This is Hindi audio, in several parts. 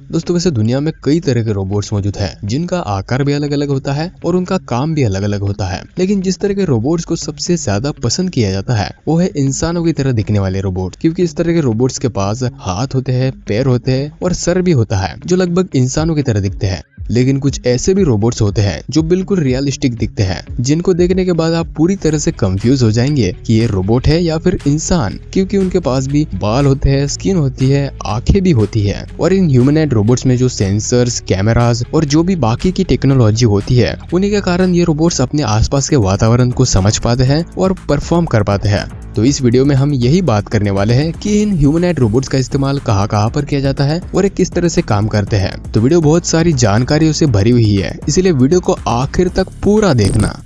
दोस्तों वैसे दुनिया में कई तरह के रोबोट्स मौजूद हैं, जिनका आकार भी अलग अलग होता है और उनका काम भी अलग अलग होता है। लेकिन जिस तरह के रोबोट्स को सबसे ज्यादा पसंद किया जाता है वो है इंसानों की तरह दिखने वाले रोबोट, क्योंकि इस तरह के रोबोट्स के पास हाथ होते हैं, पैर होते हैं और सर भी होता है जो लगभग इंसानों की तरह दिखते हैं। लेकिन कुछ ऐसे भी रोबोट्स होते हैं जो बिल्कुल रियलिस्टिक दिखते हैं, जिनको देखने के बाद आप पूरी तरह से कंफ्यूज हो जाएंगे कि ये रोबोट है या फिर इंसान, क्योंकि उनके पास भी बाल होते हैं, स्किन होती है, आंखें भी होती है। और इन ह्यूमनॉइड रोबोट्स में जो सेंसर्स, कैमरास और जो भी बाकी की टेक्नोलॉजी होती है, उन्हीं के कारण ये रोबोट्स अपने आसपास के वातावरण को समझ पाते हैं और परफॉर्म कर पाते हैं। तो इस वीडियो में हम यही बात करने वाले हैं कि इन ह्यूमनॉइड रोबोट्स का इस्तेमाल कहाँ पर किया जाता है और ये किस तरह से काम करते हैं। तो वीडियो बहुत सारी जानकारियों से भरी हुई है, इसीलिए वीडियो को आखिर तक पूरा देखना।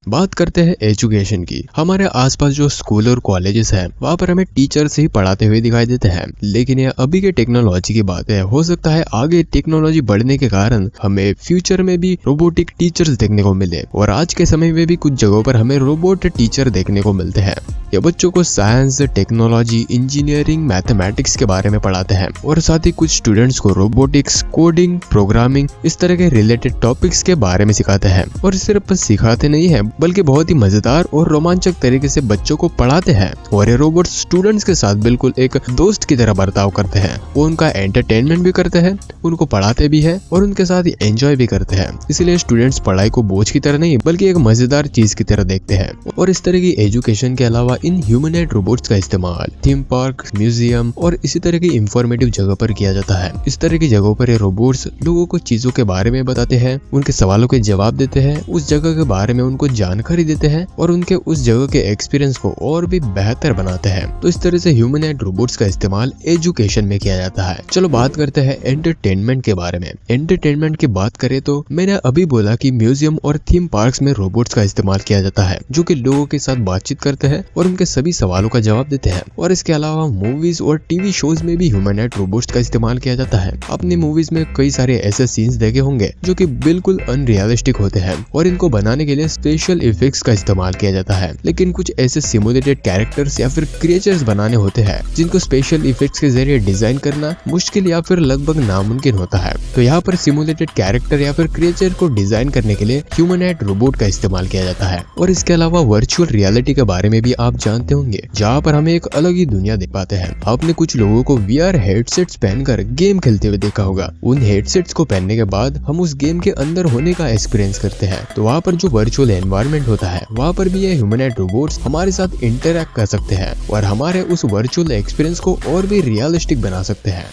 बात करते हैं एजुकेशन की। हमारे आसपास जो स्कूल और कॉलेजेस हैं, वहाँ पर हमें टीचर्स ही पढ़ाते हुए दिखाई देते हैं। लेकिन ये अभी के टेक्नोलॉजी की बात है, हो सकता है आगे टेक्नोलॉजी बढ़ने के कारण हमें फ्यूचर में भी रोबोटिक टीचर्स देखने को मिले। और आज के समय में भी कुछ जगहों पर हमें रोबोट टीचर देखने को मिलते हैं। ये बच्चों को साइंस, टेक्नोलॉजी, इंजीनियरिंग, मैथमेटिक्स के बारे में पढ़ाते हैं और साथ ही कुछ स्टूडेंट्स को रोबोटिक्स, कोडिंग, प्रोग्रामिंग, इस तरह के रिलेटेड टॉपिक्स के बारे में सिखाते हैं। और सिर्फ सिखाते नहीं है, बल्कि बहुत ही मजेदार और रोमांचक तरीके से बच्चों को पढ़ाते हैं। और ये रोबोट स्टूडेंट्स के साथ बिल्कुल एक दोस्त की तरह बर्ताव करते हैं। वो उनका एंटरटेनमेंट भी करते हैं, उनको पढ़ाते भी है और उनके साथ एंजॉय भी करते हैं। इसलिए स्टूडेंट्स पढ़ाई को बोझ की तरह नहीं, बल्कि एक मजेदार चीज की तरह देखते हैं। और इस तरह की एजुकेशन के अलावा इन ह्यूमनॉइड रोबोट्स का इस्तेमाल थीम पार्क, म्यूजियम और इसी तरह की इंफॉर्मेटिव जगह पर किया जाता है। इस तरह की जगहों पर ये रोबोट्स लोगों को चीजों के बारे में बताते हैं, उनके सवालों के जवाब देते हैं, उस जगह के बारे में उनको जानकारी देते हैं और उनके उस जगह के एक्सपीरियंस को और भी बेहतर बनाते हैं। तो इस तरह से ह्यूमनॉइड रोबोट्स का इस्तेमाल एजुकेशन में किया जाता है। चलो बात करते हैं एंटरटेनमेंट के बारे में। एंटरटेनमेंट की बात करें तो मैंने अभी बोला कि म्यूजियम और थीम पार्क्स में रोबोट्स का इस्तेमाल किया जाता है, जो कि लोगों के साथ बातचीत करते हैं और उनके सभी सवालों का जवाब देते हैं। और इसके अलावा मूवीज और टीवी शोज में भी ह्यूमनॉइड रोबोट्स का इस्तेमाल किया जाता है। आपने मूवीज में कई सारे ऐसे सीन्स देखे होंगे जो कि बिल्कुल अनरियलिस्टिक होते हैं और इनको बनाने के लिए स्पेशल इफेक्ट्स का इस्तेमाल किया जाता है। लेकिन कुछ ऐसे सिमुलेटेड कैरेक्टर्स या फिर क्रिएचर्स बनाने होते हैं जिनको स्पेशल इफेक्ट्स के जरिए डिजाइन करना मुश्किल या फिर लगभग नामुमकिन होता है। तो यहाँ पर सिमुलेटेड कैरेक्टर या फिर क्रिएचर को डिजाइन करने के लिए ह्यूमनॉइड रोबोट का इस्तेमाल किया जाता है। और इसके अलावा वर्चुअल रियलिटी के बारे में भी आप जानते होंगे, जहाँ पर हमें एक अलग ही दुनिया देख पाते हैं। आपने कुछ लोगों को VR हेडसेट्स पहनकर गेम खेलते हुए देखा होगा। उन हेडसेट्स को पहनने के बाद हम उस गेम के अंदर होने का एक्सपीरियंस करते हैं। तो वहाँ पर जो वर्चुअल एनवायरनमेंट होता है, वहाँ पर भी ये ह्यूमनॉइड रोबोट्स हमारे साथ इंटरैक्ट कर सकते हैं और हमारे उस वर्चुअल एक्सपीरियंस को और भी रियलिस्टिक बना सकते हैं।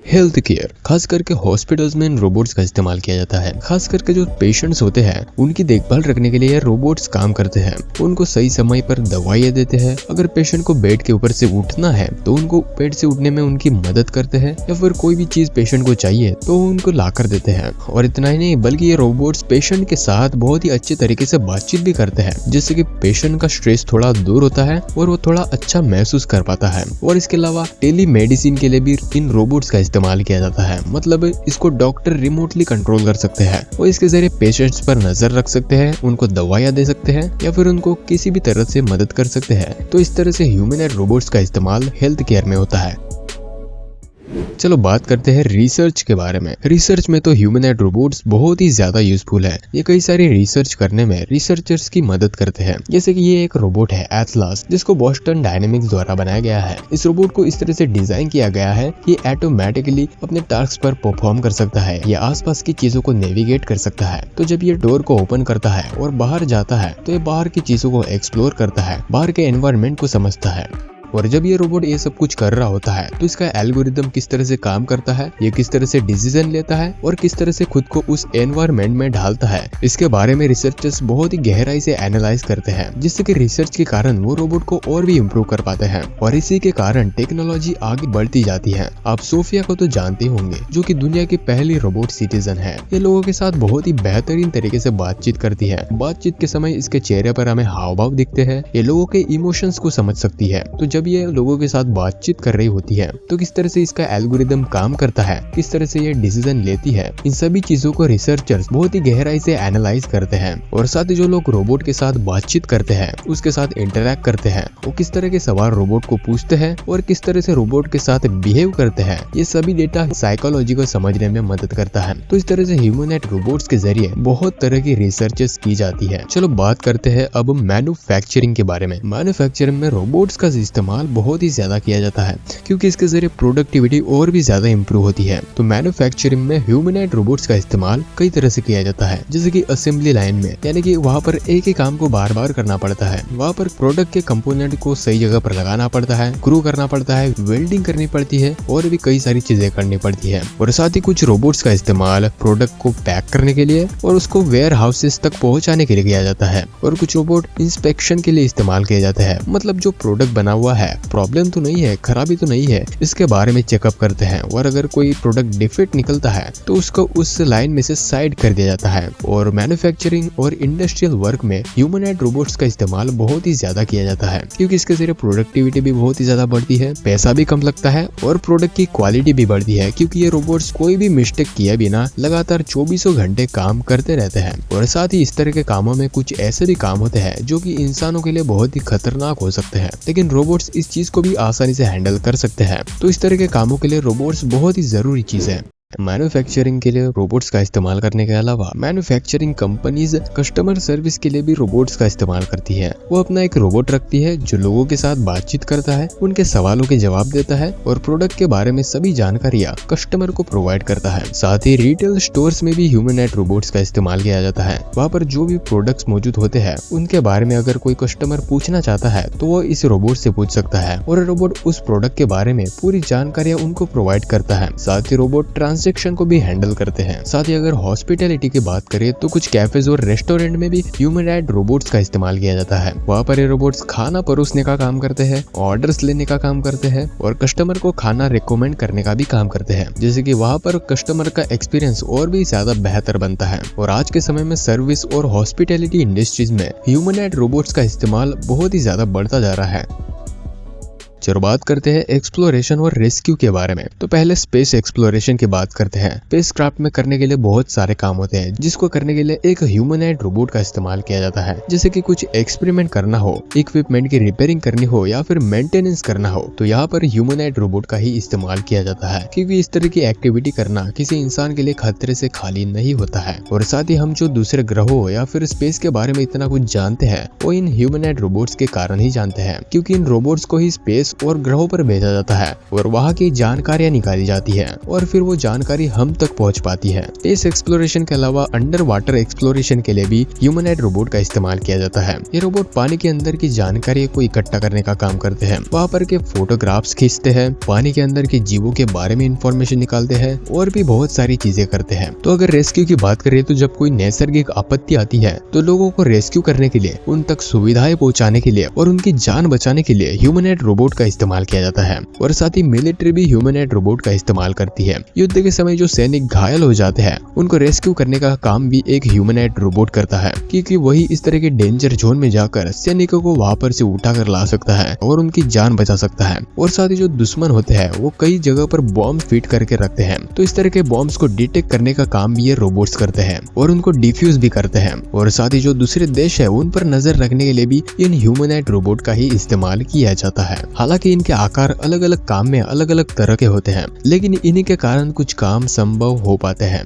हेल्थ केयर, खास करके हॉस्पिटल्स में इन रोबोट्स का इस्तेमाल किया जाता है। खास करके जो पेशेंट्स होते हैं, उनकी देखभाल रखने के लिए ये रोबोट्स काम करते हैं। उनको सही समय पर दवाइयाँ देते हैं। अगर पेशेंट को बेड के ऊपर से उठना है तो उनको बेड से उठने में उनकी मदद करते हैं, या फिर कोई भी चीज पेशेंट को चाहिए तो उनको ला कर देते हैं। और इतना ही नहीं, बल्कि ये रोबोट्स पेशेंट के साथ बहुत ही अच्छे तरीके से बातचीत भी करते हैं, जिससे कि पेशेंट का स्ट्रेस थोड़ा दूर होता है और वो थोड़ा अच्छा महसूस कर पाता है। और इसके अलावा टेली मेडिसिन के लिए भी इन रोबोट्स का इस्तेमाल किया जाता है। मतलब इसको डॉक्टर रिमोटली कंट्रोल कर सकते हैं और इसके जरिए पेशेंट्स पर नजर रख सकते हैं, उनको दवाइयाँ दे सकते हैं या फिर उनको किसी भी तरह से मदद कर सकते हैं। तो इस तरह से ह्यूमनॉइड रोबोट्स का इस्तेमाल हेल्थ केयर में होता है। चलो बात करते हैं रिसर्च के बारे में। रिसर्च में तो ह्यूमनॉइड रोबोट्स बहुत ही ज्यादा यूजफुल है। ये कई सारी रिसर्च करने में रिसर्चर्स की मदद करते हैं। जैसे कि ये एक रोबोट है एटलास, जिसको बोस्टन डायनेमिक्स द्वारा बनाया गया है। इस रोबोट को इस तरह से डिजाइन किया गया है कि ऑटोमेटिकली अपने टास्क पर परफॉर्म कर सकता है। ये आसपास की चीजों को नेविगेट कर सकता है। तो जब ये डोर को ओपन करता है और बाहर जाता है तो ये बाहर की चीजों को एक्सप्लोर करता है, बाहर के एनवायरनमेंट को समझता है। और जब ये रोबोट ये सब कुछ कर रहा होता है तो इसका एल्गोरिदम किस तरह से काम करता है, ये किस तरह से डिसीजन लेता है और किस तरह से खुद को उस एनवायरनमेंट में ढालता है, इसके बारे में रिसर्चर्स बहुत ही गहराई से एनालाइज करते हैं, जिससे कि रिसर्च के कारण वो रोबोट को और भी इम्प्रूव कर पाते हैं। और इसी के कारण टेक्नोलॉजी आगे बढ़ती जाती है। आप सोफिया को तो जानते होंगे, जो कि दुनिया की पहली रोबोट सिटीजन है। ये लोगों के साथ बहुत ही बेहतरीन तरीके से बातचीत करती है। बातचीत के समय इसके चेहरे पर हमें हाव भाव दिखते हैं। ये लोगों के इमोशंस को समझ सकती है। तो जब जब ये लोगों के साथ बातचीत कर रही होती है तो किस तरह से इसका एल्गोरिदम काम करता है, किस तरह से ये डिसीजन लेती है, इन सभी चीजों को रिसर्चर्स बहुत ही गहराई से एनालाइज करते हैं। और साथ ही जो लोग रोबोट के साथ बातचीत करते हैं, उसके साथ इंटरेक्ट करते हैं, वो किस तरह के सवाल रोबोट को पूछते हैं और किस तरह से रोबोट के साथ बिहेव करते हैं, ये सभी डेटा साइकोलॉजी को समझने में मदद करता है। तो इस तरह से ह्यूमनॉइड रोबोट्स के जरिए बहुत तरह की रिसर्चेस की जाती है। चलो बात करते हैं अब मैन्युफैक्चरिंग के बारे में। मैन्युफैक्चरिंग में रोबोट्स का इस्तेमाल बहुत ही ज्यादा किया जाता है क्योंकि इसके जरिए प्रोडक्टिविटी और भी ज्यादा इंप्रूव होती है। तो मैन्युफैक्चरिंग में ह्यूमनॉइड रोबोट्स का इस्तेमाल कई तरह से किया जाता है, जैसे कि असेंबली लाइन में, यानी कि वहाँ पर एक ही काम को बार बार करना पड़ता है। वहाँ पर प्रोडक्ट के कंपोनेंट को सही जगह पर लगाना पड़ता है, ग्रू करना पड़ता है, वेल्डिंग करनी पड़ती है और भी कई सारी चीजें करनी पड़ती है। और साथ ही कुछ रोबोट्स का इस्तेमाल प्रोडक्ट को पैक करने के लिए और उसको वेयर हाउसेस तक पहुंचाने के लिए किया जाता है। और कुछ रोबोट इंस्पेक्शन के लिए इस्तेमाल किए जाते हैं, मतलब जो प्रोडक्ट बना हुआ है प्रॉब्लम तो नहीं है, खराबी तो नहीं है, इसके बारे में चेकअप करते हैं। और अगर कोई प्रोडक्ट डिफेक्ट निकलता है तो उसको उस लाइन में से साइड कर दिया जाता है। और मैन्युफैक्चरिंग और इंडस्ट्रियल वर्क में ह्यूमनॉइड रोबोट्स का इस्तेमाल बहुत ही ज्यादा किया जाता है क्योंकि इसके जरिए प्रोडक्टिविटी भी बहुत ही ज्यादा बढ़ती है, पैसा भी कम लगता है और प्रोडक्ट की क्वालिटी भी बढ़ती है क्योंकि ये रोबोट्स कोई भी मिस्टेक किए बिना लगातार 24 घंटे काम करते रहते हैं। और साथ ही इस तरह के कामों में कुछ ऐसे भी काम होते हैं जो कि इंसानों के लिए बहुत ही खतरनाक हो सकते हैं, लेकिन रोबोट्स इस चीज को भी आसानी से हैंडल कर सकते हैं। तो इस तरह के कामों के लिए रोबोट्स बहुत ही जरूरी चीज है। मैन्युफैक्चरिंग के लिए रोबोट्स का इस्तेमाल करने के अलावा मैन्युफैक्चरिंग कंपनीज कस्टमर सर्विस के लिए भी रोबोट्स का इस्तेमाल करती है। वो अपना एक रोबोट रखती है जो लोगों के साथ बातचीत करता है, उनके सवालों के जवाब देता है और प्रोडक्ट के बारे में सभी जानकारियां कस्टमर को प्रोवाइड करता है। साथ ही रिटेल स्टोर्स में भी ह्यूमनॉइड रोबोट्स का इस्तेमाल किया जाता है। वहाँ पर जो भी प्रोडक्ट्स मौजूद होते हैं उनके बारे में अगर कोई कस्टमर पूछना चाहता है तो वो इस रोबोट से पूछ सकता है और रोबोट उस प्रोडक्ट के बारे में पूरी जानकारियां उनको प्रोवाइड करता है। साथ ही रोबोट ट्रांजैक्शन को भी हैंडल करते हैं। साथ ही अगर हॉस्पिटैलिटी की बात करें तो कुछ कैफेज और रेस्टोरेंट में भी ह्यूमनॉइड रोबोट्स का इस्तेमाल किया जाता है। वहाँ पर ये रोबोट्स खाना परोसने का काम करते हैं, ऑर्डर्स लेने का काम करते हैं और कस्टमर को खाना रिकमेंड करने का भी काम करते हैं, जैसे कि वहाँ पर कस्टमर का एक्सपीरियंस और भी ज्यादा बेहतर बनता है। और आज के समय में सर्विस और हॉस्पिटैलिटी इंडस्ट्रीज में ह्यूमनॉइड रोबोट्स का इस्तेमाल बहुत ही ज्यादा बढ़ता जा रहा है। चलो बात करते हैं एक्सप्लोरेशन और रेस्क्यू के बारे में। तो पहले स्पेस एक्सप्लोरेशन की बात करते हैं। स्पेस क्राफ्ट में करने के लिए बहुत सारे काम होते हैं जिसको करने के लिए एक ह्यूमनॉइड रोबोट का इस्तेमाल किया जाता है, जैसे कि कुछ एक्सपेरिमेंट करना हो, इक्विपमेंट की रिपेयरिंग करनी हो या फिर मेंटेनेंस करना हो तो यहाँ पर ह्यूमनॉइड रोबोट का ही इस्तेमाल किया जाता है क्योंकि इस तरह की एक्टिविटी करना किसी इंसान के लिए खतरे से खाली नहीं होता है। और साथ ही हम जो दूसरे ग्रहों या फिर स्पेस के बारे में इतना कुछ जानते हैं वो इन ह्यूमनॉइड रोबोट्स के कारण ही जानते हैं क्योंकि इन रोबोट्स को ही स्पेस और ग्रहों पर भेजा जाता है और वहाँ की जानकारियां निकाली जाती है और फिर वो जानकारी हम तक पहुँच पाती है। स्पेस एक्सप्लोरेशन के अलावा अंडर वाटर एक्सप्लोरेशन के लिए भी ह्यूमनॉइड रोबोट का इस्तेमाल किया जाता है। ये रोबोट पानी के अंदर की जानकारी को इकट्ठा करने का काम करते हैं, वहाँ पर के फोटोग्राफ्स खींचते हैं, पानी के अंदर के जीवों के बारे में इंफॉर्मेशन निकालते हैं और भी बहुत सारी चीजें करते हैं। तो अगर रेस्क्यू की बात करें तो जब कोई नैसर्गिक आपत्ति आती है तो लोगों को रेस्क्यू करने के लिए, उन तक सुविधाएं पहुंचाने के लिए और उनकी जान बचाने के लिए ह्यूमनॉइड रोबोट का इस्तेमाल किया जाता है। और साथ ही मिलिट्री भी ह्यूमनॉइड रोबोट का इस्तेमाल करती है। युद्ध के समय जो सैनिक घायल हो जाते हैं उनको रेस्क्यू करने का काम भी एक ह्यूमनॉइड रोबोट करता है क्योंकि वही इस तरह के डेंजर जोन में जाकर सैनिकों को वहां पर से उठा कर ला सकता है और उनकी जान बचा सकता है। और साथ ही जो दुश्मन होते हैं वो कई जगह पर बॉम्ब फिट करके रखते हैं, तो इस तरह के बॉम्ब्स को डिटेक्ट करने का काम भी ये रोबोट्स करते हैं और उनको डिफ्यूज भी करते हैं। और साथ ही जो दूसरे देश है उन पर नजर रखने के लिए भी इन ह्यूमनॉइड रोबोट का ही इस्तेमाल किया जाता है। हालांकि इनके आकार अलग अलग काम में अलग अलग तरह के होते हैं, लेकिन इन्हीं के कारण कुछ काम संभव हो पाते हैं।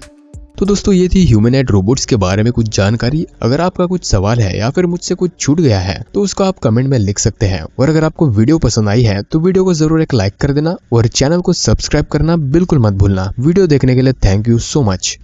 तो दोस्तों ये थी ह्यूमनॉइड रोबोट्स के बारे में कुछ जानकारी। अगर आपका कुछ सवाल है या फिर मुझसे कुछ छूट गया है तो उसको आप कमेंट में लिख सकते हैं। और अगर आपको वीडियो पसंद आई है तो वीडियो को जरूर एक लाइक कर देना और चैनल को सब्सक्राइब करना बिल्कुल मत भूलना। वीडियो देखने के लिए थैंक यू सो मच।